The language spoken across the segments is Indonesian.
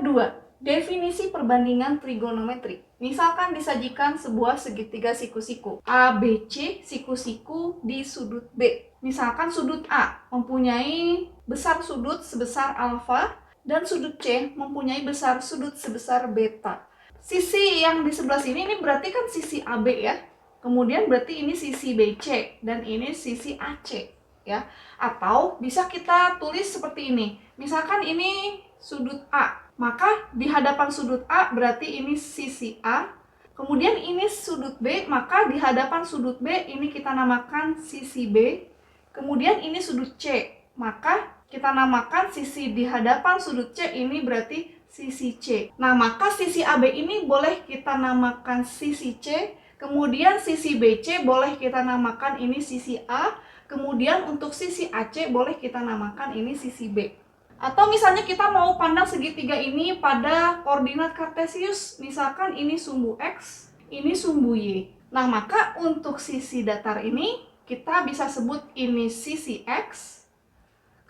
Kedua, definisi perbandingan trigonometri. Misalkan disajikan sebuah segitiga siku-siku ABC siku-siku di sudut B. Misalkan sudut A mempunyai besar sudut sebesar alfa dan sudut C mempunyai besar sudut sebesar beta. Sisi yang di sebelah sini ini berarti kan sisi AB ya. Kemudian berarti ini sisi BC dan ini sisi AC ya. Atau bisa kita tulis seperti ini. Misalkan ini sudut A, maka di hadapan sudut A berarti ini sisi A. Kemudian ini sudut B, maka di hadapan sudut B ini kita namakan sisi B. Kemudian ini sudut C, maka kita namakan sisi di hadapan sudut C ini berarti sisi C. Nah, maka sisi AB ini boleh kita namakan sisi C. Kemudian sisi BC boleh kita namakan ini sisi A. Kemudian untuk sisi AC boleh kita namakan ini sisi B. Atau misalnya kita mau pandang segitiga ini pada koordinat kartesius, misalkan ini sumbu X, ini sumbu Y. Nah, maka untuk sisi datar ini kita bisa sebut ini sisi X.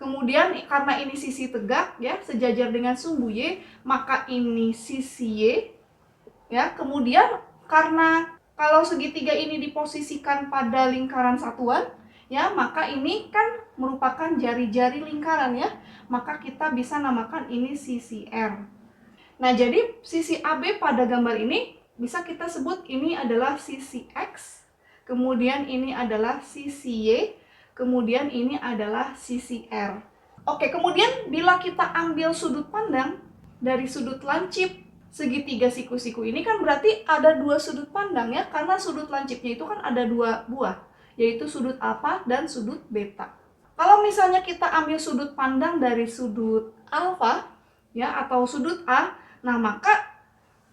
Kemudian karena ini sisi tegak ya, sejajar dengan sumbu Y, maka ini sisi Y. Ya, kemudian karena kalau segitiga ini diposisikan pada lingkaran satuan, ya, maka ini kan merupakan jari-jari lingkaran ya. Maka kita bisa namakan ini sisi R. Nah, jadi sisi AB pada gambar ini bisa kita sebut ini adalah sisi X, kemudian ini adalah sisi Y, kemudian ini adalah sisi R. Oke, kemudian bila kita ambil sudut pandang dari sudut lancip segitiga siku-siku ini kan berarti ada dua sudut pandang ya, karena sudut lancipnya itu kan ada dua buah, yaitu sudut alfa dan sudut beta. Kalau misalnya kita ambil sudut pandang dari sudut alfa ya atau sudut A, nah maka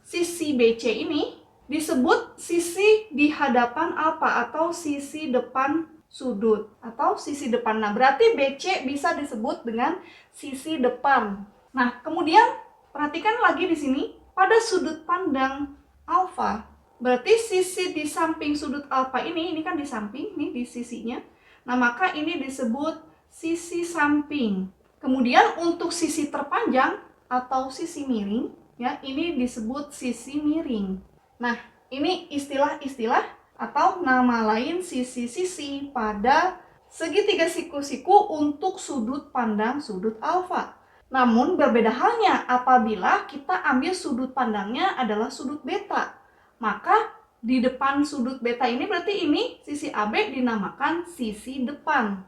sisi BC ini disebut sisi di hadapan alfa atau sisi depan sudut atau sisi depan. Nah, berarti BC bisa disebut dengan sisi depan. Nah, kemudian perhatikan lagi di sini pada sudut pandang alfa. Berarti sisi di samping sudut alfa ini kan di samping nih di sisinya. Nah, maka ini disebut sisi samping. Kemudian untuk sisi terpanjang atau sisi miring, ya, ini disebut sisi miring. Nah, ini istilah-istilah atau nama lain sisi-sisi pada segitiga siku-siku untuk sudut pandang sudut alfa. Namun berbeda halnya apabila kita ambil sudut pandangnya adalah sudut beta. Maka di depan sudut beta ini berarti ini sisi AB dinamakan sisi depan.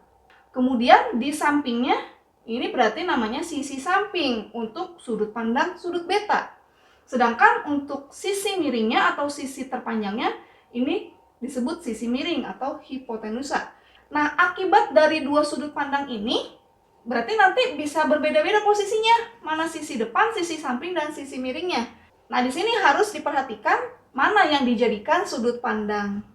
Kemudian di sampingnya ini berarti namanya sisi samping untuk sudut pandang sudut beta. Sedangkan untuk sisi miringnya atau sisi terpanjangnya ini disebut sisi miring atau hipotenusa. Nah, akibat dari dua sudut pandang ini berarti nanti bisa berbeda-beda posisinya. Mana sisi depan, sisi samping, dan sisi miringnya. Nah, di sini harus diperhatikan mana yang dijadikan sudut pandang.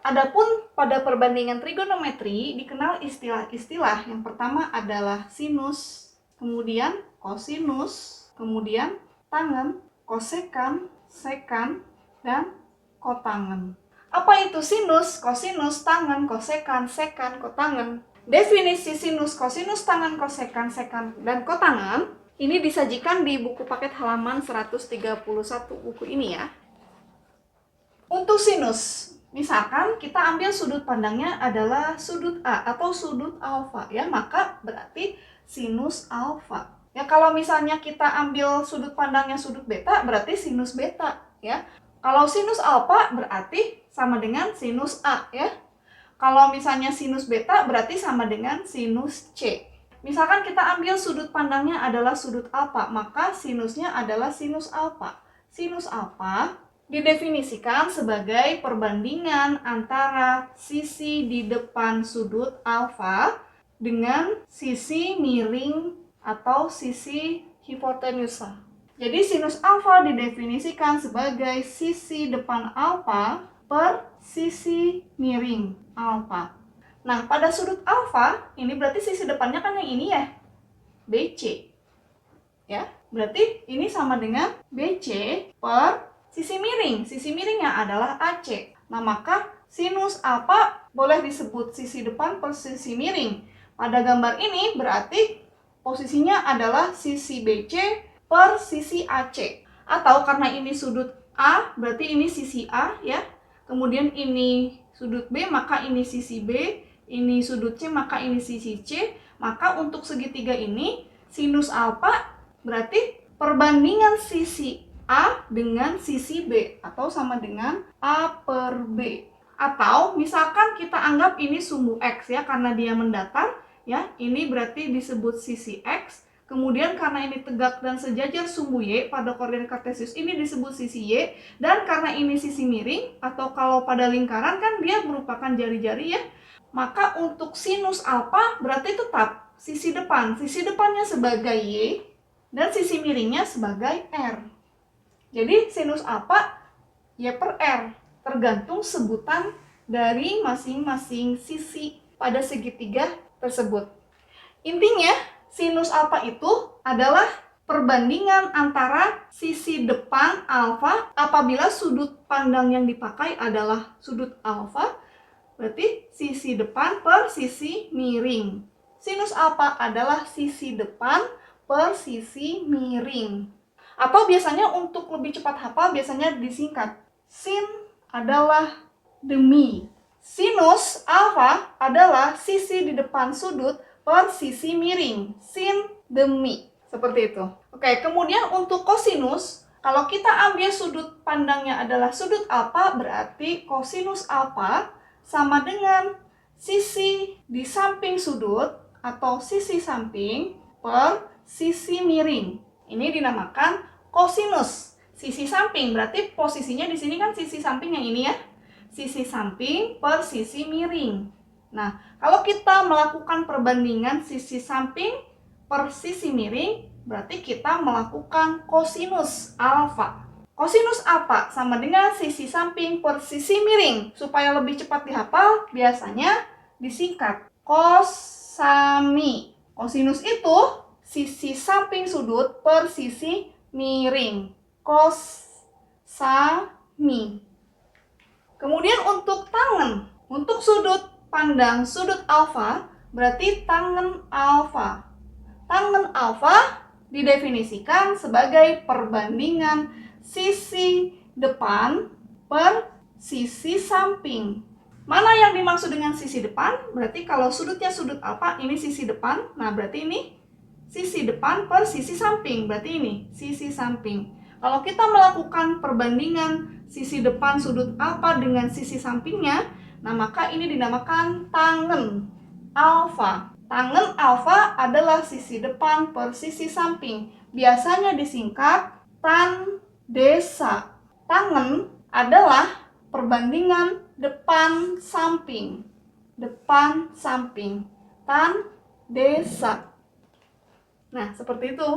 Adapun pada perbandingan trigonometri dikenal istilah-istilah. Yang pertama adalah sinus, kemudian kosinus, kemudian tangen, kosekan, sekan, dan kotangen. Apa itu sinus, kosinus, tangen, kosekan, sekan, kotangen? Definisi sinus, kosinus, tangen, kosekan, sekan, dan kotangen ini disajikan di buku paket halaman 131 buku ini ya. Untuk sinus, misalkan kita ambil sudut pandangnya adalah sudut A atau sudut alfa ya, maka berarti sinus alfa. Ya, kalau misalnya kita ambil sudut pandangnya sudut beta berarti sinus beta ya. Kalau sinus alfa berarti sama dengan sinus A ya. Kalau misalnya sinus beta berarti sama dengan sinus C. Misalkan kita ambil sudut pandangnya adalah sudut alfa, maka sinusnya adalah sinus alfa. Sinus alfa didefinisikan sebagai perbandingan antara sisi di depan sudut alfa dengan sisi miring atau sisi hipotenusa. Jadi sinus alfa didefinisikan sebagai sisi depan alfa per sisi miring alfa. Nah, pada sudut alfa, ini berarti sisi depannya kan yang ini ya, BC. Ya, berarti ini sama dengan BC per sisi miring. Sisi miringnya adalah AC. Nah, maka sinus alfa boleh disebut sisi depan per sisi miring. Pada gambar ini berarti posisinya adalah sisi BC per sisi AC. Atau karena ini sudut A, berarti ini sisi A ya. Kemudian ini sudut B, maka ini sisi B. Ini sudut C, maka ini sisi C. Maka untuk segitiga ini, sinus alfa berarti perbandingan sisi A dengan sisi B. Atau sama dengan A per B. Atau misalkan kita anggap ini sumbu X ya, karena dia mendatar ya. Ini berarti disebut sisi X. Kemudian karena ini tegak dan sejajar sumbu Y pada koordinat kartesius ini disebut sisi Y. Dan karena ini sisi miring atau kalau pada lingkaran kan dia merupakan jari-jari ya. Maka untuk sinus alfa berarti tetap sisi depan. Sisi depannya sebagai Y dan sisi miringnya sebagai R. Jadi sinus alfa Y per R. Tergantung sebutan dari masing-masing sisi pada segitiga tersebut. Intinya, sinus alfa itu adalah perbandingan antara sisi depan alfa apabila sudut pandang yang dipakai adalah sudut alfa, berarti sisi depan per sisi miring. Sinus alfa adalah sisi depan per sisi miring. Atau biasanya untuk lebih cepat hafal biasanya disingkat. Sin adalah demi. Sinus alfa adalah sisi di depan sudut per sisi miring. Sin demi. Seperti itu. Oke, kemudian untuk kosinus, kalau kita ambil sudut pandangnya adalah sudut alfa, berarti kosinus alfa sama dengan sisi di samping sudut atau sisi samping per sisi miring. Ini dinamakan kosinus. Sisi samping berarti posisinya di sini kan sisi samping yang ini ya. Sisi samping per sisi miring. Nah, kalau kita melakukan perbandingan sisi samping per sisi miring, berarti kita melakukan kosinus alfa. Kosinus alfa sama dengan sisi samping per sisi miring. Supaya lebih cepat dihafal, biasanya disingkat kosami. Kosinus itu sisi samping sudut per sisi miring. Kosami. Kemudian untuk tangen, untuk sudut pandang sudut alfa, berarti tangen alfa. Tangen alfa didefinisikan sebagai perbandingan sisi depan per sisi samping. Mana yang dimaksud dengan sisi depan? Berarti kalau sudutnya sudut alfa, ini sisi depan. Nah, berarti ini sisi depan per sisi samping. Berarti ini sisi samping. Kalau kita melakukan perbandingan sisi depan sudut alfa dengan sisi sampingnya, nah maka ini dinamakan tangen alfa. Tangen alfa adalah sisi depan per sisi samping. Biasanya disingkat tan desa. Tangen adalah perbandingan depan samping. Depan samping. Tan desa. Nah, seperti itu.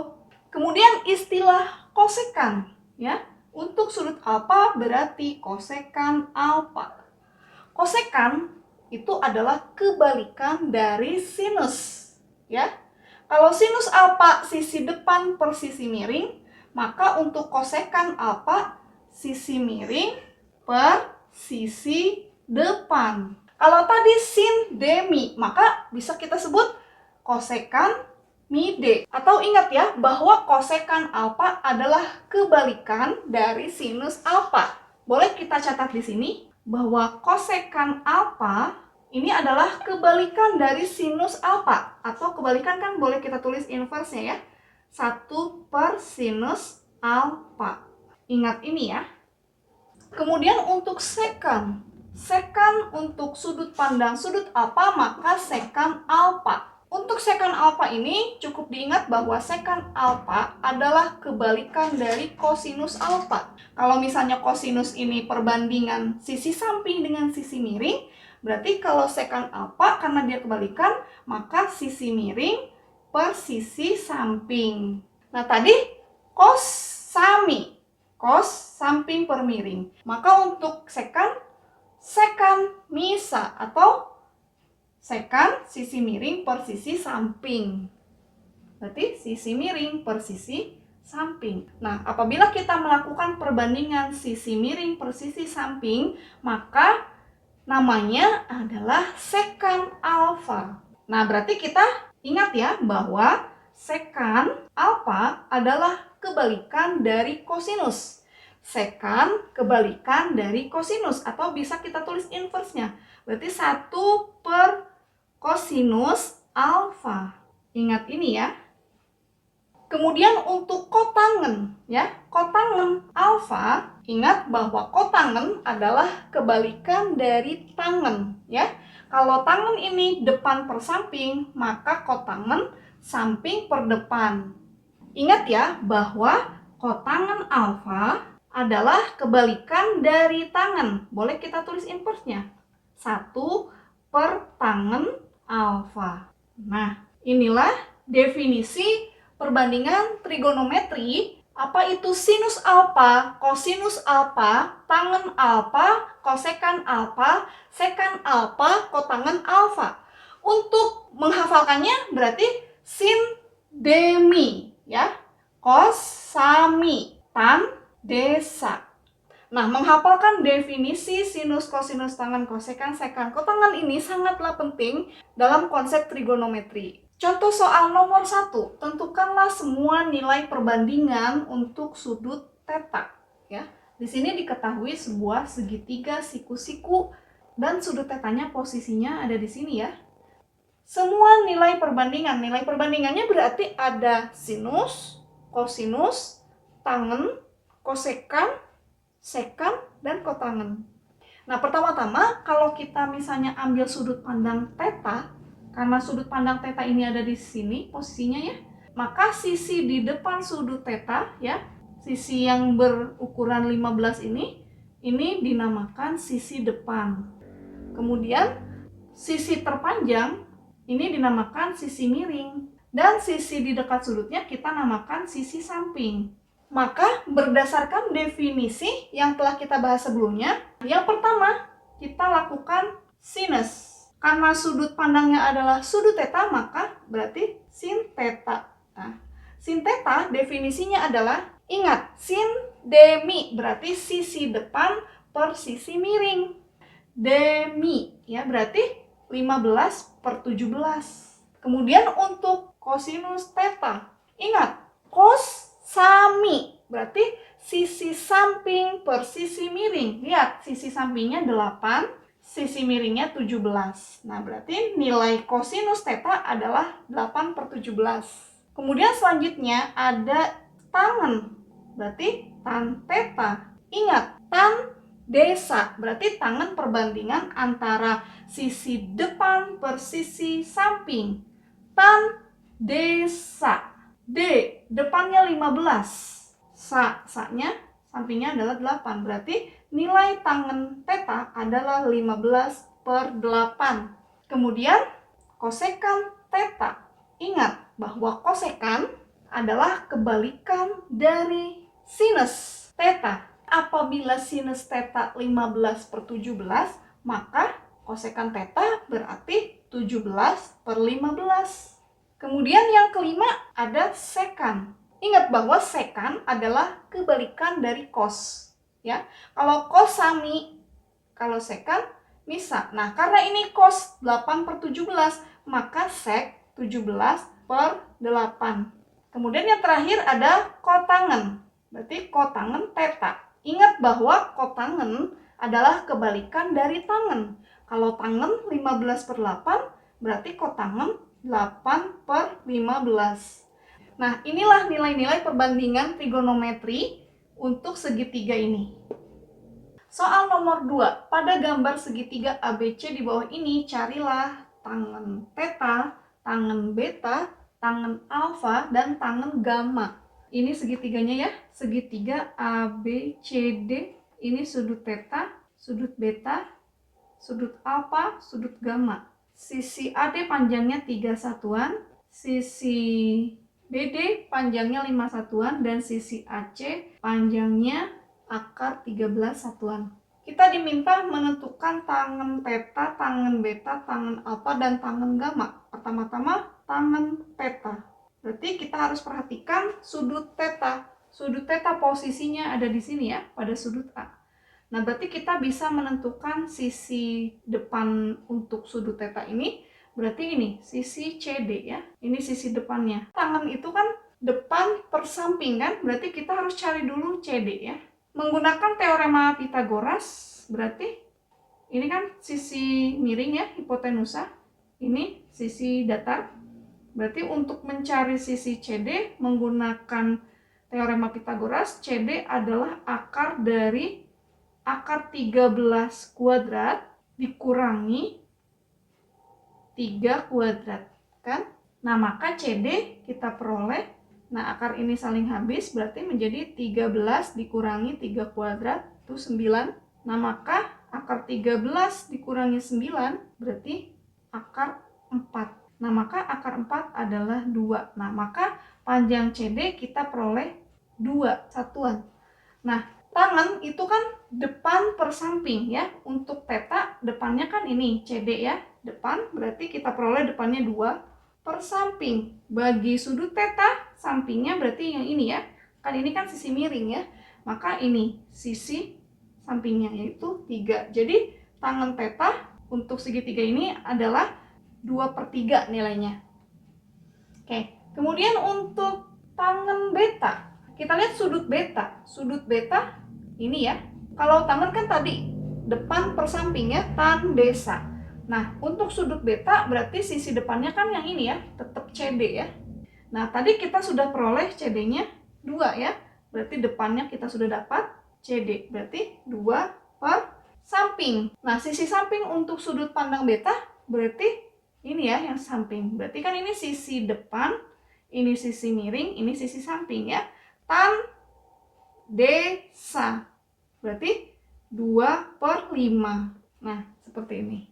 Kemudian istilah kosekan, ya. Untuk sudut alfa berarti kosekan alfa. Kosekan itu adalah kebalikan dari sinus, ya. Kalau sinus alfa sisi depan per sisi miring, maka untuk kosekan alfa sisi miring per sisi depan. Kalau tadi sin demi, maka bisa kita sebut kosekan mide. Atau ingat ya, bahwa kosekan alfa adalah kebalikan dari sinus alfa. Boleh kita catat di sini bahwa kosekan alfa ini adalah kebalikan dari sinus alfa. Atau kebalikan kan boleh kita tulis inverse-nya ya. 1 per sinus alfa. Ingat ini ya. Kemudian untuk sekan. Sekan untuk sudut pandang sudut alfa, maka sekan alfa. Untuk sekan alfa ini cukup diingat bahwa sekan alfa adalah kebalikan dari kosinus alfa. Kalau misalnya kosinus ini perbandingan sisi samping dengan sisi miring, berarti kalau sekan alfa karena dia kebalikan, maka sisi miring per sisi samping. Nah tadi kosami, kos samping per miring. Maka untuk sekan misa atau sekan sisi miring per sisi samping. Berarti sisi miring per sisi samping. Nah, apabila kita melakukan perbandingan sisi miring per sisi samping, maka namanya adalah sekan alfa. Nah, berarti kita ingat ya bahwa sekan alfa adalah kebalikan dari kosinus. Sekan kebalikan dari kosinus, atau bisa kita tulis inversnya. Berarti 1 per kosinus alfa. Ingat ini ya. Kemudian untuk kotangen ya, kotangen alfa, ingat bahwa kotangen adalah kebalikan dari tangen ya. Kalau tangen ini depan per samping, maka kotangen samping per depan. Ingat ya bahwa kotangen alfa adalah kebalikan dari tangen. Boleh kita tulis inversnya. 1 per tangen alfa. Nah, inilah definisi perbandingan trigonometri. Apa itu sinus alfa, kosinus alfa, tangen alfa, kosekan alfa, sekan alfa, kotangen alfa. Untuk menghafalkannya berarti sin demi ya, kos sami, tan desa. Nah, menghafalkan definisi sinus, kosinus, tangen, kosekan, sekan, kotangen ini sangatlah penting dalam konsep trigonometri. Contoh soal nomor 1, tentukanlah semua nilai perbandingan untuk sudut theta. Ya, di sini diketahui sebuah segitiga siku-siku dan sudut tetanya posisinya ada di sini ya. Semua nilai perbandingannya berarti ada sinus, kosinus, tangen, kosekan, sekan, dan kotangen. Nah, pertama-tama kalau kita misalnya ambil sudut pandang theta, karena sudut pandang theta ini ada di sini posisinya ya, maka sisi di depan sudut theta ya, sisi yang berukuran 15 ini dinamakan sisi depan. Kemudian sisi terpanjang ini dinamakan sisi miring, dan sisi di dekat sudutnya kita namakan sisi samping. Maka berdasarkan definisi yang telah kita bahas sebelumnya, yang pertama kita lakukan sinus. Karena sudut pandangnya adalah sudut theta, maka berarti sin theta. Nah, sin theta definisinya adalah, ingat, sin demi berarti sisi depan per sisi miring. Demi ya berarti 15 per 17. Kemudian untuk kosinus theta, ingat, kos sami berarti sisi samping per sisi miring. Lihat, sisi sampingnya 8, sisi miringnya 17. Nah, berarti nilai kosinus theta adalah 8 per 17. Kemudian selanjutnya ada tangen, berarti tan theta. Ingat, tan desa berarti tangen perbandingan antara sisi depan per sisi samping. Tan desa. D depannya 15. Sa-nya sampingnya adalah 8. Berarti nilai tangen theta adalah 15 per 8. Kemudian kosekan theta. Ingat bahwa kosekan adalah kebalikan dari sinus theta. Apabila sinus theta 15 per 17, maka kosekan theta berarti 17 per 15. Kemudian yang kelima ada sekan. Ingat bahwa sekan adalah kebalikan dari kos. Ya, kalau kos sami, kalau sekan misa. Nah, karena ini kos 8 per 17, maka sek 17 per 8. Kemudian yang terakhir ada kotangen. Berarti kotangen theta. Ingat bahwa kotangen adalah kebalikan dari tangen. Kalau tangen 15 per 8, berarti kotangen 8 per 15. Nah, inilah nilai-nilai perbandingan trigonometri untuk segitiga ini. Soal nomor 2, pada gambar segitiga ABC di bawah ini, carilah tangen theta, tangen beta, tangen alfa, dan tangen gamma. Ini segitiganya ya, segitiga ABCD. Ini sudut theta, sudut beta, sudut alfa, sudut gamma. Sisi AD panjangnya 3 satuan, sisi BD panjangnya 5 satuan, dan sisi AC panjangnya akar 13 satuan. Kita diminta menentukan tangen theta, tangen beta, tangen alfa, dan tangen gamma. Pertama-tama tangen theta. Berarti kita harus perhatikan sudut theta. Sudut theta posisinya ada di sini ya, pada sudut A. Nah, berarti kita bisa menentukan sisi depan untuk sudut theta ini Berarti ini sisi CD ya. Ini sisi depannya. Tangan itu kan depan per samping kan? Berarti kita harus cari dulu CD ya. Menggunakan teorema Pythagoras, berarti ini kan sisi miring ya, hipotenusa. Ini sisi datar. Berarti untuk mencari sisi CD menggunakan teorema Pythagoras, CD adalah akar dari akar 13 kuadrat dikurangi 3 kuadrat kan? Nah, maka CD kita peroleh, nah akar ini saling habis berarti menjadi 13 dikurangi 3 kuadrat itu 9. Nah, maka akar 13 dikurangi 9 berarti akar 4. Nah, maka akar 4 adalah 2. Nah, maka panjang CD kita peroleh 2 satuan. Nah, tangan itu kan depan per samping ya. Untuk theta depannya kan ini CD ya. Depan berarti kita peroleh depannya 2 per samping. Bagi sudut theta sampingnya berarti yang ini ya. Kan ini kan sisi miring ya. Maka ini sisi sampingnya yaitu 3. Jadi tangan theta untuk segitiga ini adalah 2/3 nilainya. Oke, kemudian untuk tangan beta, kita lihat sudut beta. Sudut beta ini ya. Kalau tangan kan tadi depan per samping ya, tan desa. Nah, untuk sudut beta berarti sisi depannya kan yang ini ya, tetap CD ya. Nah, tadi kita sudah peroleh CD-nya 2 ya. Berarti depannya kita sudah dapat CD. Berarti 2 per samping. Nah, sisi samping untuk sudut pandang beta berarti ini ya yang samping. Berarti kan ini sisi depan, ini sisi miring, ini sisi samping ya. Tan desa. Berarti 2/5. Nah, seperti ini.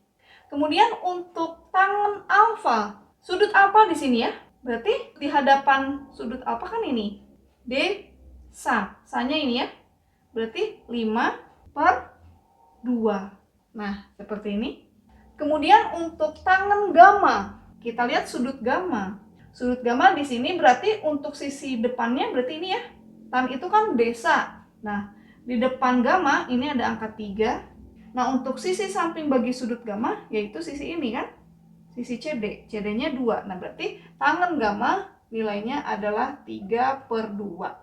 Kemudian untuk tangan alfa, sudut alfa di sini ya. Berarti di hadapan sudut alfa kan ini. Desa. Sanya ini ya. Berarti 5/2. Nah, seperti ini. Kemudian untuk tangan gamma, kita lihat sudut gamma. Sudut gamma di sini berarti untuk sisi depannya berarti ini ya. Tan itu kan desa. Nah, di depan gamma ini ada angka 3. Nah, untuk sisi samping bagi sudut gamma yaitu sisi ini kan. Sisi CD. CD-nya 2. Nah, berarti tangan gamma nilainya adalah 3/2.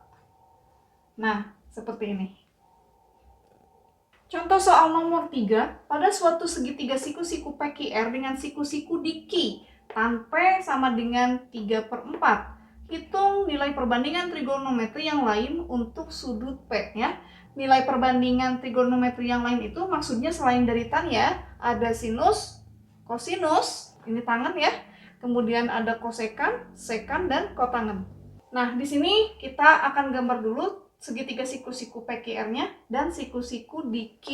Nah, seperti ini. Contoh soal nomor 3, pada suatu segitiga siku-siku PQR dengan siku-siku di Q tan P sama dengan 3/4. Hitung nilai perbandingan trigonometri yang lain untuk sudut P ya. Nilai perbandingan trigonometri yang lain itu maksudnya selain dari tan ya, ada sinus, kosinus, ini tangan ya. Kemudian ada kosekan, sekan dan kotangen. Nah, di sini kita akan gambar dulu segitiga siku-siku PQR-nya dan siku-siku di Q.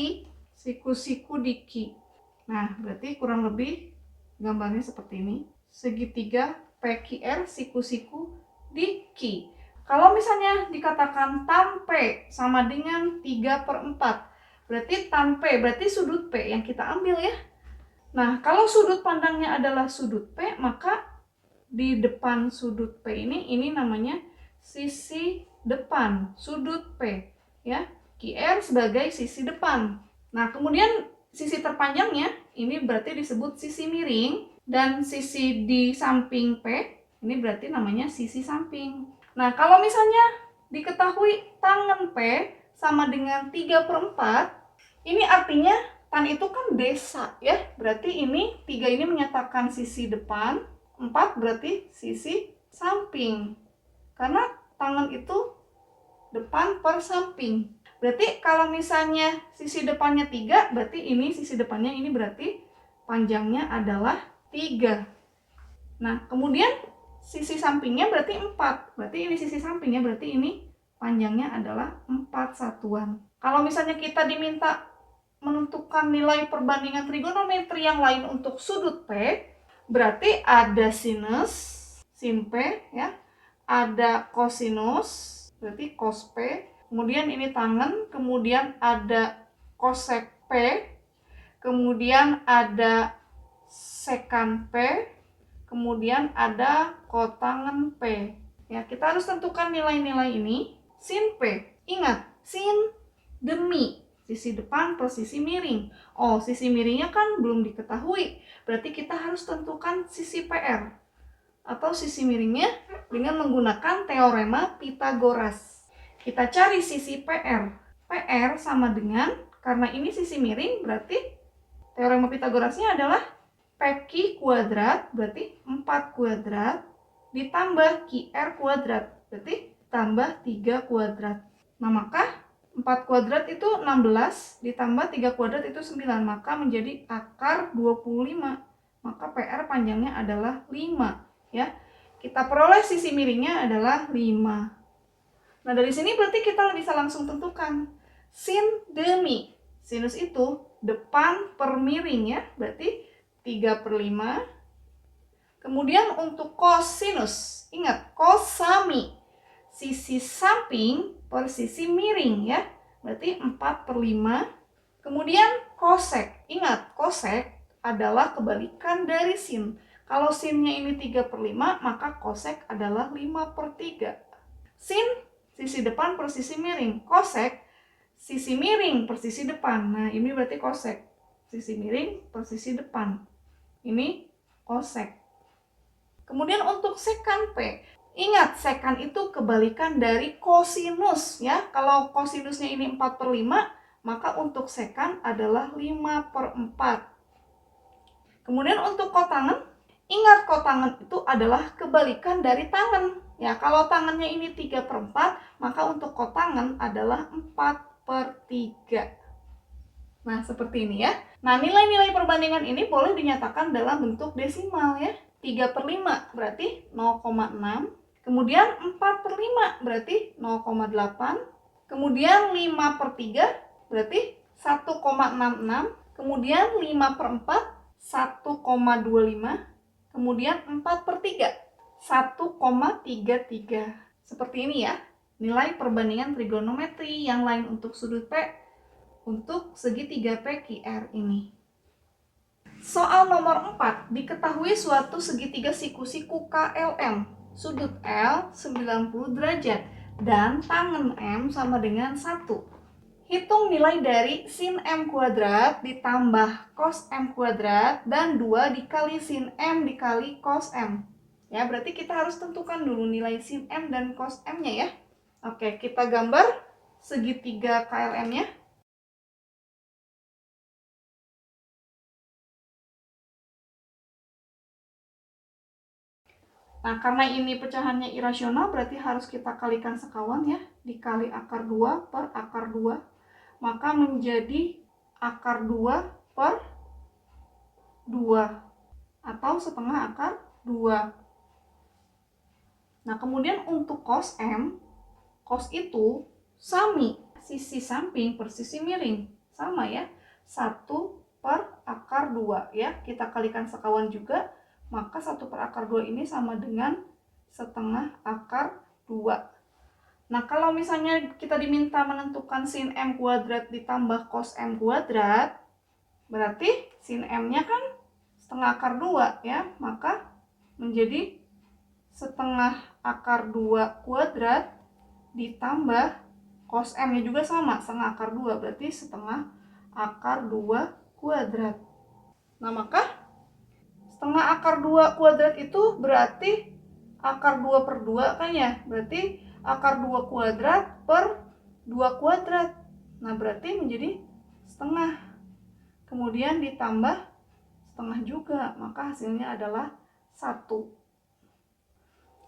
Nah, berarti kurang lebih gambarnya seperti ini. Segitiga PQR siku-siku di Q. Kalau misalnya dikatakan tan P sama dengan 3/4, berarti tan P, berarti sudut P yang kita ambil ya. Nah, kalau sudut pandangnya adalah sudut P, maka di depan sudut P ini namanya sisi depan, sudut P ya. QR sebagai sisi depan. Nah, kemudian sisi terpanjangnya ini berarti disebut sisi miring dan sisi di samping P ini berarti namanya sisi samping. Nah, kalau misalnya diketahui tangan P sama dengan 3/4, ini artinya tan itu kan desa ya. Berarti ini 3 ini menyatakan sisi depan, 4 berarti sisi samping. Karena tangan itu depan per samping. Berarti kalau misalnya sisi depannya 3, berarti ini sisi depannya ini berarti panjangnya adalah 3. Nah, kemudian sisi sampingnya berarti 4. Berarti ini sisi sampingnya, berarti ini panjangnya adalah 4 satuan. Kalau misalnya kita diminta menentukan nilai perbandingan trigonometri yang lain untuk sudut P, berarti ada sinus, sin P ya. Ada kosinus, berarti cos P. Kemudian ini tangen, kemudian ada kosek P. Kemudian ada sekan P. Kemudian ada kotangen P. Ya, kita harus tentukan nilai-nilai ini. Sin P. Ingat, sin demi Sisi depan per sisi miring. Oh, sisi miringnya kan belum diketahui. Berarti kita harus tentukan sisi PR atau sisi miringnya dengan menggunakan teorema Pythagoras. Kita cari sisi PR. PR sama dengan, karena ini sisi miring, berarti teorema Pythagorasnya adalah PQ kuadrat, berarti 4 kuadrat, ditambah QR kuadrat, berarti tambah 3 kuadrat. Nah, maka 4 kuadrat itu 16, ditambah 3 kuadrat itu 9, maka menjadi akar 25. Maka PR panjangnya adalah 5, ya. Kita peroleh sisi miringnya adalah 5. Nah, dari sini berarti kita bisa langsung tentukan sin demi. Sinus itu depan per miring, ya, berarti 3/5. Kemudian untuk kosinus, ingat, kosami. Sisi samping per sisi miring, ya, berarti 4/5. Kemudian kosek, ingat, kosek adalah kebalikan dari sin. Kalau sinnya ini 3/5, maka kosek adalah 5/3. Sin, sisi depan per sisi miring. Kosek, sisi miring per sisi depan. Nah, ini berarti kosek, sisi miring per sisi depan. Ini kosek. Kemudian untuk sekan P, ingat, sekan itu kebalikan dari kosinus, ya. Kalau kosinusnya ini 4/5, maka untuk sekan adalah 5/4. Kemudian untuk kotangen, ingat, kotangen itu adalah kebalikan dari tangen. Ya, kalau tangannya ini 3/4, maka untuk kotangen adalah 4/3. Nah, seperti ini, ya. Nah, nilai-nilai perbandingan ini boleh dinyatakan dalam bentuk desimal, ya. 3/5 berarti 0,6. Kemudian 4/5 berarti 0,8. Kemudian 5/3 berarti 1,66. Kemudian 5/4 1,25. Kemudian 4/3 1,33. Seperti ini, ya, nilai perbandingan trigonometri yang lain untuk sudut P untuk segitiga PQR ini. Soal nomor 4, diketahui suatu segitiga siku-siku KLM, sudut L 90 derajat, dan tangen M sama dengan 1. Hitung nilai dari sin M kuadrat ditambah cos M kuadrat dan 2 dikali sin M dikali cos M. Ya, berarti kita harus tentukan dulu nilai sin M dan cos M-nya, ya. Oke, kita gambar segitiga KLM-nya. Nah, karena ini pecahannya irasional, berarti harus kita kalikan sekawan, ya. Dikali akar 2 per akar 2. Maka menjadi akar 2 per 2. Atau setengah akar 2. Nah, kemudian untuk cos M, cos itu sami. Sisi samping per sisi miring. Sama, ya. 1 per akar 2, ya. Kita kalikan sekawan juga. Maka 1 per akar 2 ini sama dengan setengah akar 2. Nah, kalau misalnya kita diminta menentukan sin M kuadrat ditambah cos M kuadrat, berarti sin M-nya kan setengah akar 2, ya. Maka menjadi setengah akar 2 kuadrat ditambah cos M-nya juga sama, setengah akar 2, berarti setengah akar 2 kuadrat. Nah, maka setengah akar 2 kuadrat itu berarti akar 2 per 2, kan, ya? Berarti akar 2 kuadrat per 2 kuadrat. Nah, berarti menjadi setengah. Kemudian ditambah setengah juga, maka hasilnya adalah 1.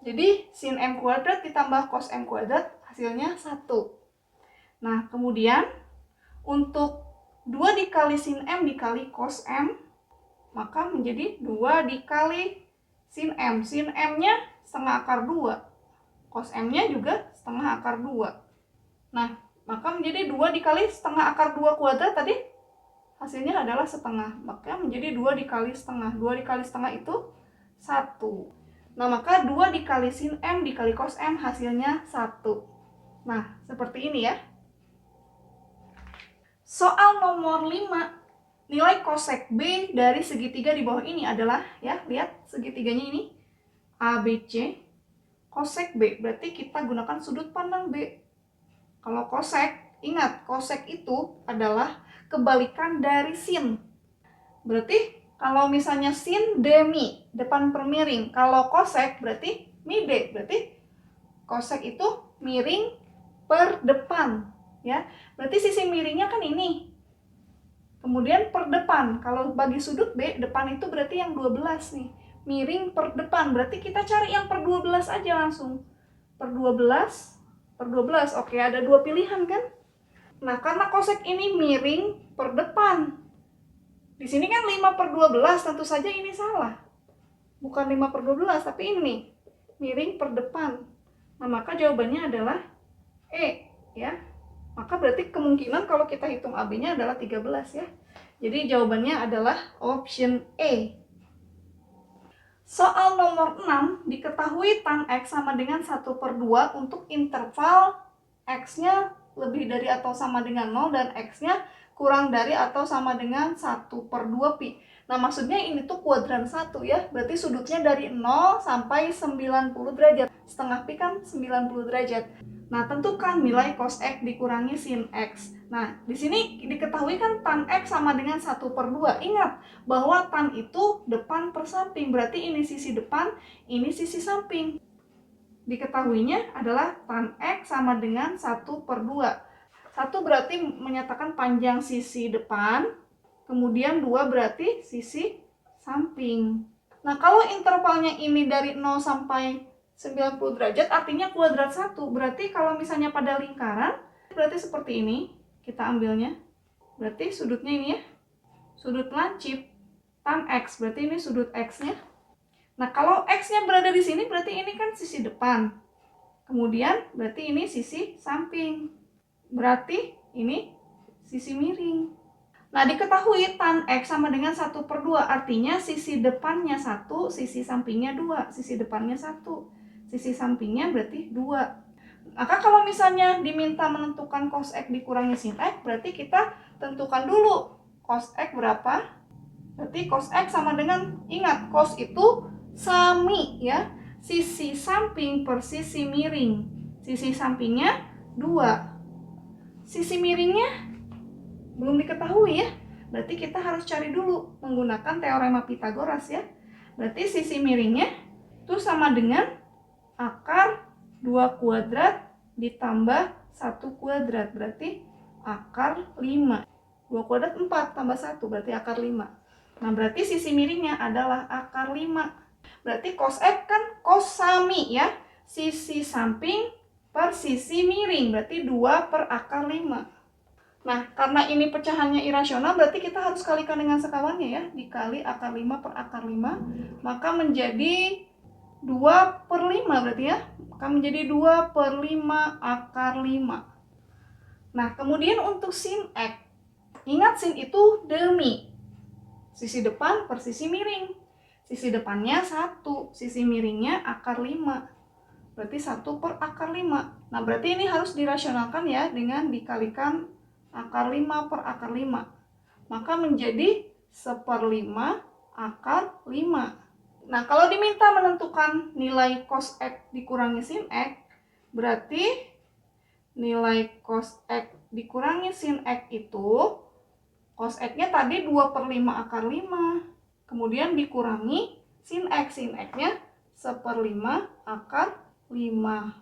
Jadi, sin M kuadrat ditambah cos M kuadrat hasilnya 1. Nah, kemudian untuk 2 dikali sin M dikali cos M, maka menjadi 2 dikali sin M. Sin M-nya setengah akar 2. Cos M-nya juga setengah akar 2. Nah, maka menjadi 2 dikali setengah akar 2 kuadrat tadi hasilnya adalah setengah. Maka menjadi 2 dikali setengah. 2 dikali setengah itu 1. Nah, maka 2 dikali sin M dikali cos M hasilnya 1. Nah, seperti ini, ya. Soal nomor 5. Nilai kosek B dari segitiga di bawah ini adalah, ya, lihat segitiganya ini ABC. Kosek B berarti kita gunakan sudut pandang B. Kalau kosek Ingat, kosek itu adalah kebalikan dari sin. Berarti kalau misalnya sin demi, depan per miring. Kalau kosek berarti mide. Berarti kosek itu miring per depan. Ya, berarti sisi miringnya kan ini. Kemudian per depan. Kalau bagi sudut B, depan itu berarti yang 12 nih. Miring per depan. Berarti kita cari yang per 12 aja langsung. Per 12, per 12. Oke, ada dua pilihan kan? Nah, karena kosek ini miring per depan. Di sini kan 5 per 12, tentu saja ini salah. Bukan 5 per 12, tapi ini miring per depan. Nah, maka jawabannya adalah E, ya. Maka berarti kemungkinan kalau kita hitung AB-nya adalah 13 ya. Jadi jawabannya adalah option E. Soal nomor 6, diketahui tan X sama dengan 1 per 2 untuk interval X-nya lebih dari atau sama dengan 0 dan X-nya kurang dari atau sama dengan 1 per 2 pi. Nah, maksudnya ini tuh kuadran 1 ya. Berarti sudutnya dari 0 sampai 90 derajat. Setengah pi kan 90 derajat. Nah, tentukan nilai cos X dikurangi sin X. Nah, di sini diketahui kan tan X sama dengan 1 per 2. Ingat bahwa tan itu depan per samping. Berarti ini sisi depan, ini sisi samping. Diketahuinya adalah tan X sama dengan 1 per 2. 1 berarti menyatakan panjang sisi depan, kemudian 2 berarti sisi samping. Nah, kalau intervalnya ini dari 0 sampai 90 derajat, artinya kuadrat 1. Berarti kalau misalnya pada lingkaran, berarti seperti ini, kita ambilnya. Berarti sudutnya ini ya, sudut lancip, tan X, berarti ini sudut X-nya. Nah, kalau X-nya berada di sini, berarti ini kan sisi depan. Kemudian, berarti ini sisi samping. Berarti ini sisi miring. Nah, diketahui tan X sama dengan 1 per 2. Artinya sisi depannya 1, sisi sampingnya 2. Sisi depannya 1, sisi sampingnya berarti 2. Maka kalau misalnya diminta menentukan cos X dikurangi sin X, berarti kita tentukan dulu cos X berapa. Berarti cos X sama dengan, ingat, cos itu sami ya. Sisi samping per sisi miring. Sisi sampingnya 2. Sisi miringnya belum diketahui ya. Berarti kita harus cari dulu menggunakan teorema Pitagoras ya. Berarti sisi miringnya itu sama dengan akar 2 kuadrat ditambah 1 kuadrat. Berarti akar 5. 2 kuadrat 4 tambah 1 berarti akar 5. Nah, berarti sisi miringnya adalah akar 5. Berarti cos X kan cos sami ya. Sisi samping per sisi miring. Berarti 2 per akar 5. Nah, karena ini pecahannya irasional, berarti kita harus kalikan dengan sekawannya ya. Dikali akar 5 per akar 5, maka menjadi 2 per 5 berarti ya. Maka menjadi 2 per 5 akar 5. Nah, kemudian untuk sin X. Ingat sin itu demi. Sisi depan per sisi miring. Sisi depannya 1, sisi miringnya akar 5. Berarti 1 per akar 5. Nah, berarti ini harus dirasionalkan ya dengan dikalikan akar 5 per akar 5. Maka menjadi 1/5 akar 5. Nah, kalau diminta menentukan nilai cos X dikurangi sin X, berarti nilai cos X dikurangi sin X itu, cos X-nya tadi 2/5 akar 5. Kemudian dikurangi sin X. Sin X-nya 1/5 akar 5.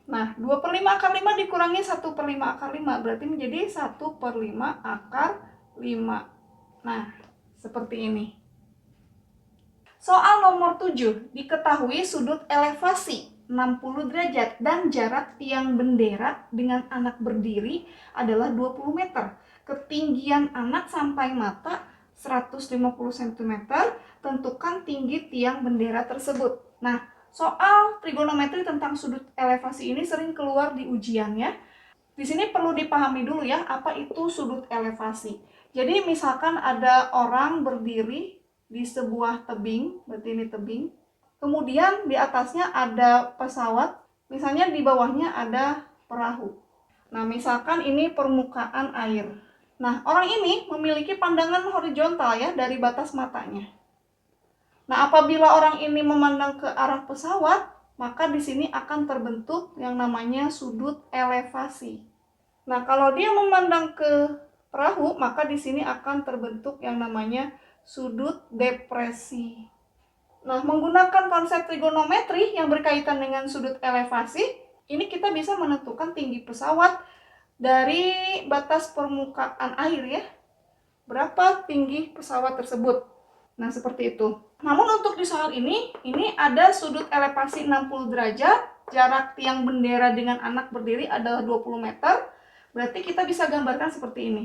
Nah, 2/5 akar 5 dikurangi 1/5 akar 5. Berarti menjadi 1/5 akar 5. Nah, seperti ini. Soal nomor 7. Diketahui sudut elevasi 60 derajat dan jarak tiang bendera dengan anak berdiri adalah 20 meter. Ketinggian anak sampai mata 150 cm. Tentukan tinggi tiang bendera tersebut. Nah, soal trigonometri tentang sudut elevasi ini sering keluar di ujian ya. Di sini perlu dipahami dulu ya, apa itu sudut elevasi. Jadi misalkan ada orang berdiri di sebuah tebing, berarti ini tebing. Kemudian di atasnya ada pesawat, misalnya di bawahnya ada perahu. Nah, misalkan ini permukaan air. Nah, orang ini memiliki pandangan horizontal ya dari batas matanya. Nah, apabila orang ini memandang ke arah pesawat, maka di sini akan terbentuk yang namanya sudut elevasi. Nah, kalau dia memandang ke perahu, maka di sini akan terbentuk yang namanya sudut depresi. Nah, menggunakan konsep trigonometri yang berkaitan dengan sudut elevasi, ini kita bisa menentukan tinggi pesawat dari batas permukaan air ya. Berapa tinggi pesawat tersebut. Nah, seperti itu. Namun untuk di soal ini ada sudut elevasi 60 derajat, jarak tiang bendera dengan anak berdiri adalah 20 meter. Berarti kita bisa gambarkan seperti ini.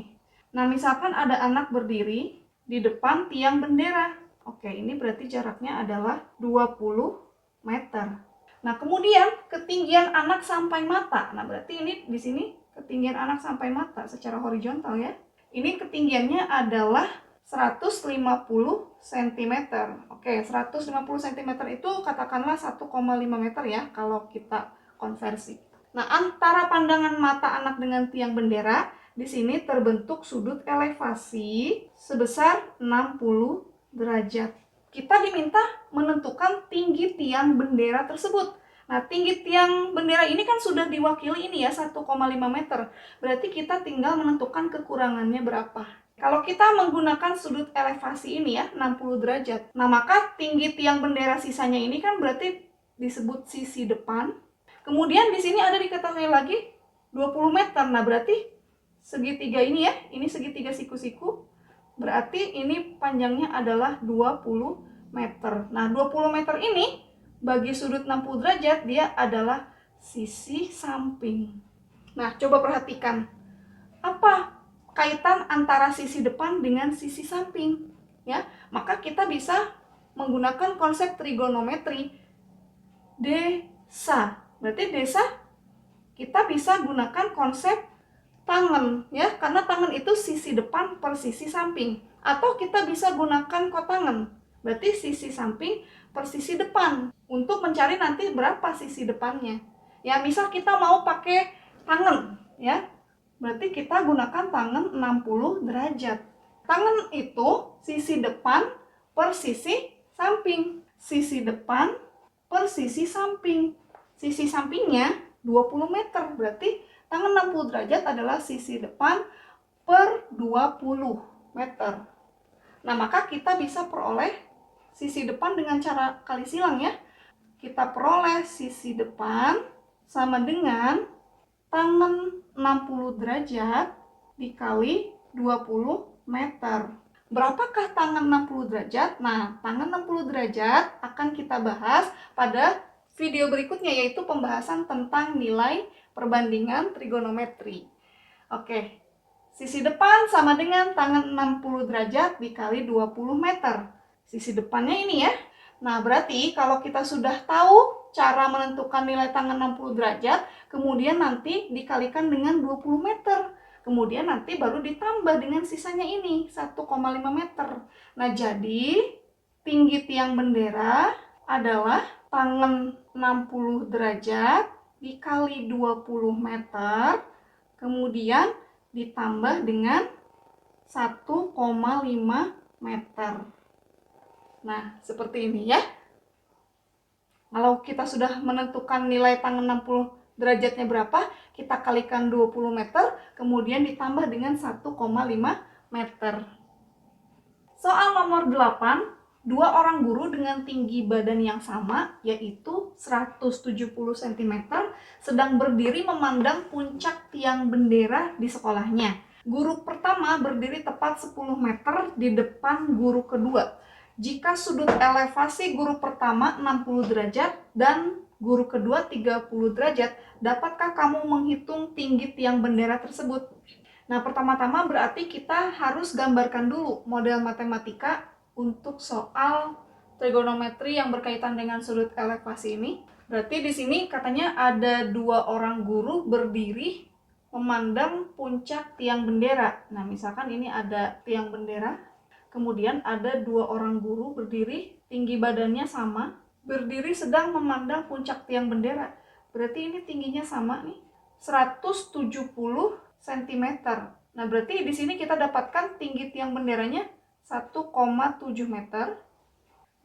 Nah, misalkan ada anak berdiri di depan tiang bendera. Oke, ini berarti jaraknya adalah 20 meter. Nah, kemudian ketinggian anak sampai mata. Nah, berarti ini di sini ketinggian anak sampai mata secara horizontal ya. Ini ketinggiannya adalah 150 cm. Oke, 150 cm itu katakanlah 1,5 meter ya kalau kita konversi. Nah, antara pandangan mata anak dengan tiang bendera, di sini terbentuk sudut elevasi sebesar 60 derajat. Kita diminta menentukan tinggi tiang bendera tersebut. Nah, tinggi tiang bendera ini kan sudah diwakili ini ya, 1,5 meter. Berarti kita tinggal menentukan kekurangannya berapa. Kalau kita menggunakan sudut elevasi ini ya, 60 derajat. Nah, maka tinggi tiang bendera sisanya ini kan berarti disebut sisi depan. Kemudian di sini ada diketahui lagi 20 meter. Nah, berarti segitiga ini ya, ini segitiga siku-siku. Berarti ini panjangnya adalah 20 meter. Nah, 20 meter ini bagi sudut 60 derajat dia adalah sisi samping. Nah, coba perhatikan. Apa kaitan antara sisi depan dengan sisi samping? Ya, maka kita bisa menggunakan konsep trigonometri. Desa. Berarti desa kita bisa gunakan konsep tangen ya, karena tangen itu sisi depan per sisi samping. Atau kita bisa gunakan kotangen. Berarti sisi samping per sisi depan untuk mencari nanti berapa sisi depannya. Ya, misal kita mau pakai tangen ya. Berarti kita gunakan tangen 60 derajat. Tangen itu sisi depan per sisi samping. Sisi depan per sisi samping. Sisi sampingnya 20 meter. Berarti tangen 60 derajat adalah sisi depan per 20 meter. Nah, maka kita bisa peroleh sisi depan dengan cara kali silang ya. Kita peroleh sisi depan sama dengan tangen 60 derajat dikali 20 meter. Berapakah tangen 60 derajat? Nah, tangen 60 derajat akan kita bahas pada video berikutnya, yaitu pembahasan tentang nilai perbandingan trigonometri. Oke, sisi depan sama dengan tangen 60 derajat dikali 20 meter. Sisi depannya ini ya. Nah, berarti kalau kita sudah tahu cara menentukan nilai tangen 60 derajat, kemudian nanti dikalikan dengan 20 meter. Kemudian nanti baru ditambah dengan sisanya ini, 1,5 meter. Nah, jadi tinggi tiang bendera adalah tangen 60 derajat dikali 20 meter, kemudian ditambah dengan 1,5 meter. Nah, seperti ini ya. Kalau kita sudah menentukan nilai tangen 60 derajatnya berapa, kita kalikan 20 meter, kemudian ditambah dengan 1,5 meter. Soal nomor 8, dua orang guru dengan tinggi badan yang sama, yaitu 170 cm, sedang berdiri memandang puncak tiang bendera di sekolahnya. Guru pertama berdiri tepat 10 meter di depan guru kedua. Jika sudut elevasi guru pertama 60 derajat dan guru kedua 30 derajat, dapatkah kamu menghitung tinggi tiang bendera tersebut? Nah, pertama-tama berarti kita harus gambarkan dulu model matematika untuk soal trigonometri yang berkaitan dengan sudut elevasi ini. Berarti di sini katanya ada dua orang guru berdiri memandang puncak tiang bendera. Nah, misalkan ini ada tiang bendera. Kemudian ada dua orang guru berdiri, tinggi badannya sama, berdiri sedang memandang puncak tiang bendera. Berarti ini tingginya sama nih, 170 cm. Nah, berarti di sini kita dapatkan tinggi tiang benderanya 1,7 meter.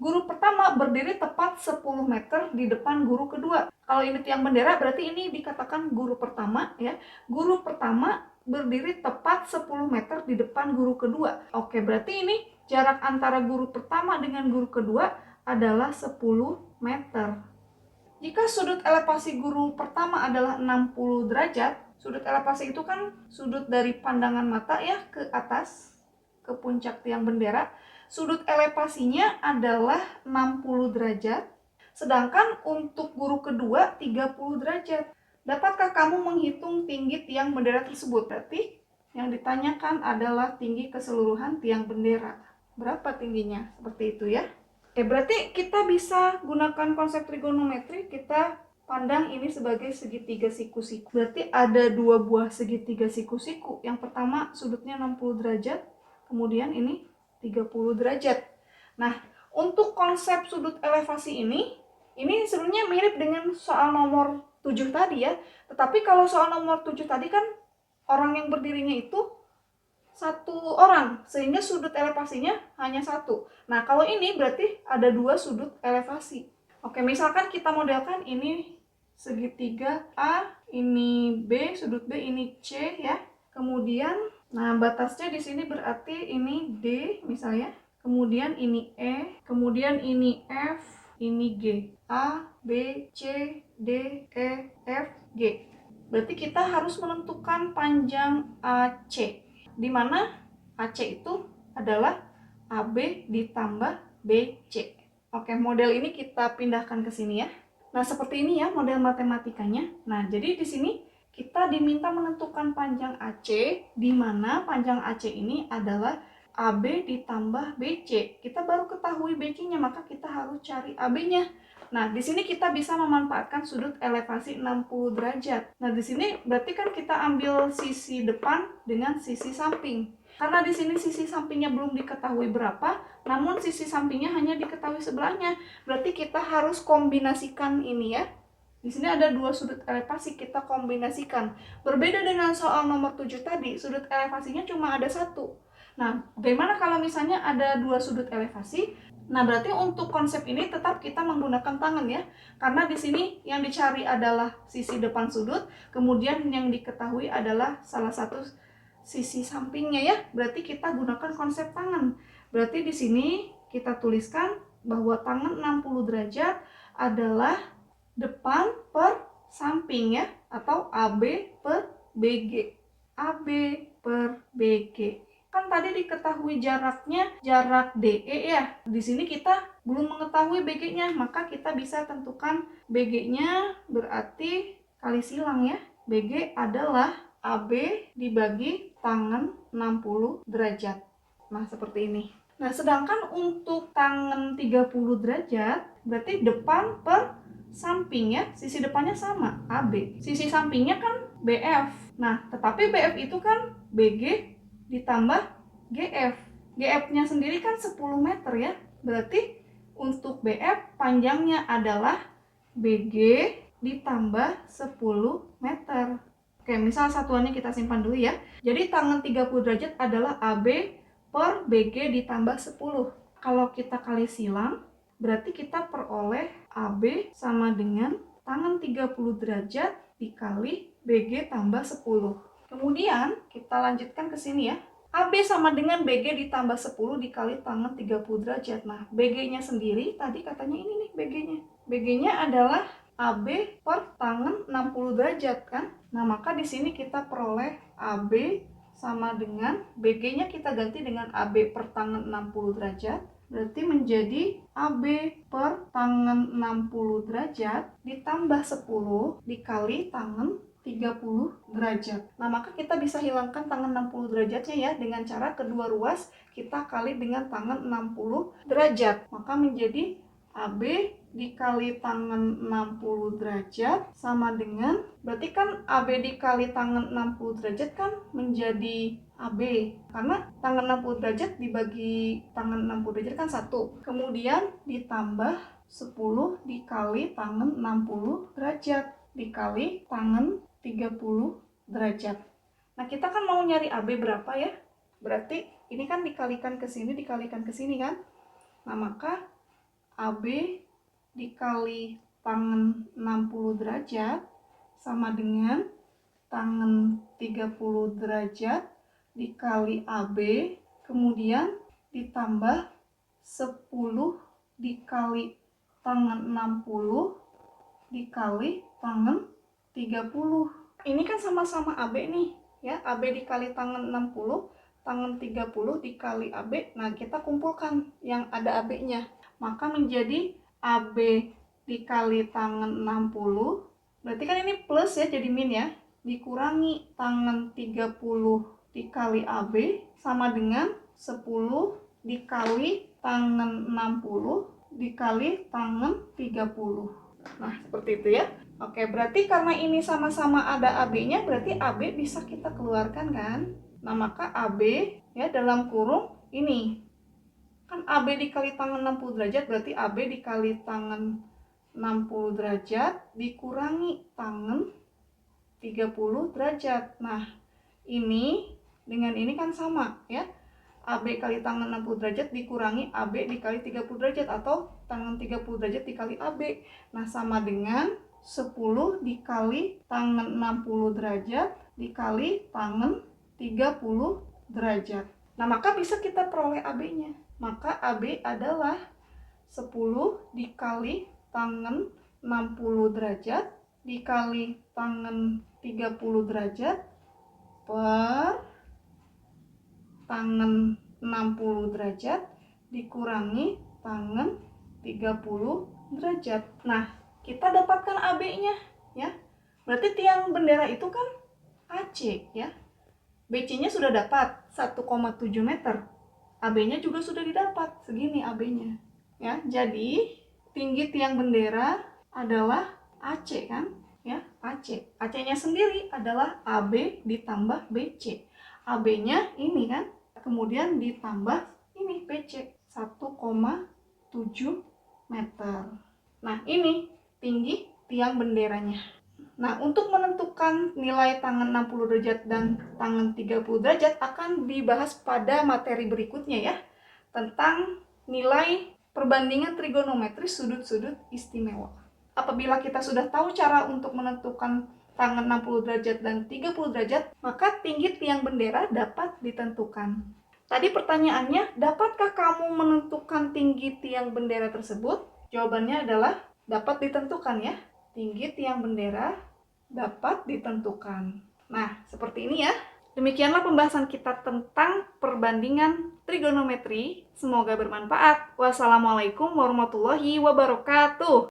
Guru pertama berdiri tepat 10 meter di depan guru kedua. Kalau ini tiang bendera berarti ini dikatakan guru pertama ya. Guru pertama berdiri tepat 10 meter di depan guru kedua. Oke, berarti ini jarak antara guru pertama dengan guru kedua adalah 10 meter. Jika sudut elevasi guru pertama adalah 60 derajat, sudut elevasi itu kan sudut dari pandangan mata ya ke atas, ke puncak tiang bendera. Sudut elevasinya adalah 60 derajat, sedangkan untuk guru kedua 30 derajat. Dapatkah kamu menghitung tinggi tiang bendera tersebut? Berarti yang ditanyakan adalah tinggi keseluruhan tiang bendera. Berapa tingginya? Seperti itu ya. Berarti kita bisa gunakan konsep trigonometri, kita pandang ini sebagai segitiga siku-siku. Berarti ada dua buah segitiga siku-siku. Yang pertama sudutnya 60 derajat, kemudian ini 30 derajat. Nah, untuk konsep sudut elevasi ini sebenarnya mirip dengan soal nomor 7 tadi ya. Tetapi kalau soal nomor 7 tadi kan orang yang berdirinya itu satu orang, sehingga sudut elevasinya hanya satu. Nah, kalau ini berarti ada dua sudut elevasi. Oke, misalkan kita modelkan ini segitiga A, ini B, sudut B ini C ya. Kemudian, nah batasnya di sini berarti ini D misalnya. Kemudian ini E, kemudian ini F, ini G. A, B, C, D, E, F, G. Berarti kita harus menentukan panjang AC, di mana AC itu adalah AB ditambah BC. Oke, model ini kita pindahkan ke sini ya. Nah, seperti ini ya model matematikanya. Nah, jadi di sini kita diminta menentukan panjang AC, di mana panjang AC ini adalah AB ditambah BC. Kita baru ketahui BC-nya, maka kita harus cari AB-nya. Nah, di sini kita bisa memanfaatkan sudut elevasi 60 derajat. Nah, di sini berarti kan kita ambil sisi depan dengan sisi samping. Karena di sini sisi sampingnya belum diketahui berapa, namun sisi sampingnya hanya diketahui sebelahnya. Berarti kita harus kombinasikan ini ya. Di sini ada dua sudut elevasi, kita kombinasikan. Berbeda dengan soal nomor 7 tadi, sudut elevasinya cuma ada satu. Nah, bagaimana kalau misalnya ada dua sudut elevasi? Nah, berarti untuk konsep ini tetap kita menggunakan tangan ya. Karena di sini yang dicari adalah sisi depan sudut, kemudian yang diketahui adalah salah satu sisi sampingnya ya. Berarti kita gunakan konsep tangan. Berarti di sini kita tuliskan bahwa tangan 60 derajat adalah depan per samping ya, atau AB per BG. AB per BG. Kan tadi diketahui jaraknya jarak DE ya. Di sini kita belum mengetahui BG-nya, maka kita bisa tentukan BG-nya berarti kali silang ya. BG adalah AB dibagi tangan 60 derajat. Nah, seperti ini. Nah, sedangkan untuk tangan 30 derajat berarti depan per samping ya. Sisi depannya sama, AB. Sisi sampingnya kan BF. Nah, tetapi BF itu kan BG ditambah GF. GF-nya sendiri kan 10 meter ya. Berarti untuk BF panjangnya adalah BG ditambah 10 meter. Oke, misal satuannya kita simpan dulu ya. Jadi tangan 30 derajat adalah AB per BG ditambah 10. Kalau kita kali silang, berarti kita peroleh AB sama dengan tangan 30 derajat dikali BG tambah 10. Kemudian kita lanjutkan ke sini ya. AB sama dengan BG ditambah 10 dikali tangan 30 derajat. Nah, BG-nya sendiri tadi katanya ini nih BG-nya. BG-nya adalah AB per tangan 60 derajat kan. Nah, maka di sini kita peroleh AB sama dengan BG-nya kita ganti dengan AB per tangan 60 derajat. Berarti menjadi AB per tangan 60 derajat ditambah 10 dikali tangan 30 derajat. Nah, maka kita bisa hilangkan tangan 60 derajatnya ya dengan cara kedua ruas kita kali dengan tangan 60 derajat. Maka menjadi AB dikali tangan 60 derajat sama dengan, berarti kan AB dikali tangan 60 derajat kan menjadi AB. Karena tangan 60 derajat dibagi tangan 60 derajat kan 1. Kemudian ditambah 10 dikali tangan 60 derajat dikali tangan 30 derajat. Nah, kita kan mau nyari AB berapa ya? Berarti ini kan dikalikan ke sini kan? Nah, maka AB dikali tangen 60 derajat sama dengan tangen 30 derajat dikali AB, kemudian ditambah 10 dikali tangen 60 dikali tangen 30. Ini kan sama-sama AB nih, ya. AB dikali tangen 60, tangen 30 dikali AB. Nah, kita kumpulkan yang ada AB-nya. Maka menjadi AB dikali tangen 60. Berarti kan ini plus ya, jadi min ya. Dikurangi tangen 30 dikali AB sama dengan 10 dikali tangen 60 dikali tangen 30. Nah, seperti itu ya. Oke, berarti karena ini sama-sama ada AB-nya, berarti AB bisa kita keluarkan kan? Nah, maka AB ya dalam kurung ini. Kan AB dikali tangen 60 derajat, berarti AB dikali tangen 60 derajat dikurangi tangen 30 derajat. Nah, ini dengan ini kan sama ya. AB kali tangen 60 derajat dikurangi AB dikali 30 derajat atau tangen 30 derajat dikali AB. Nah, sama dengan 10 dikali tangen 60 derajat dikali tangen 30 derajat. Nah, maka bisa kita peroleh AB-nya. Maka AB adalah 10 dikali tangen 60 derajat dikali tangen 30 derajat per tangen 60 derajat dikurangi tangen 30 derajat. Nah, kita dapatkan AB-nya ya. Berarti tiang bendera itu kan AC ya. BC-nya sudah dapat 1,7 meter. AB-nya juga sudah didapat, segini AB-nya. Ya, jadi tinggi tiang bendera adalah AC kan? Ya, AC. AC-nya sendiri adalah AB ditambah BC. AB-nya ini kan, kemudian ditambah ini BC 1,7 meter. Nah, ini tinggi tiang benderanya. Nah, untuk menentukan nilai tangen 60 derajat dan tangen 30 derajat akan dibahas pada materi berikutnya ya, tentang nilai perbandingan trigonometris sudut-sudut istimewa. Apabila kita sudah tahu cara untuk menentukan tangen 60 derajat dan 30 derajat, maka tinggi tiang bendera dapat ditentukan. Tadi pertanyaannya, dapatkah kamu menentukan tinggi tiang bendera tersebut? Jawabannya adalah dapat ditentukan ya. Tinggi tiang bendera dapat ditentukan. Nah, seperti ini ya. Demikianlah pembahasan kita tentang perbandingan trigonometri. Semoga bermanfaat. Wassalamualaikum warahmatullahi wabarakatuh.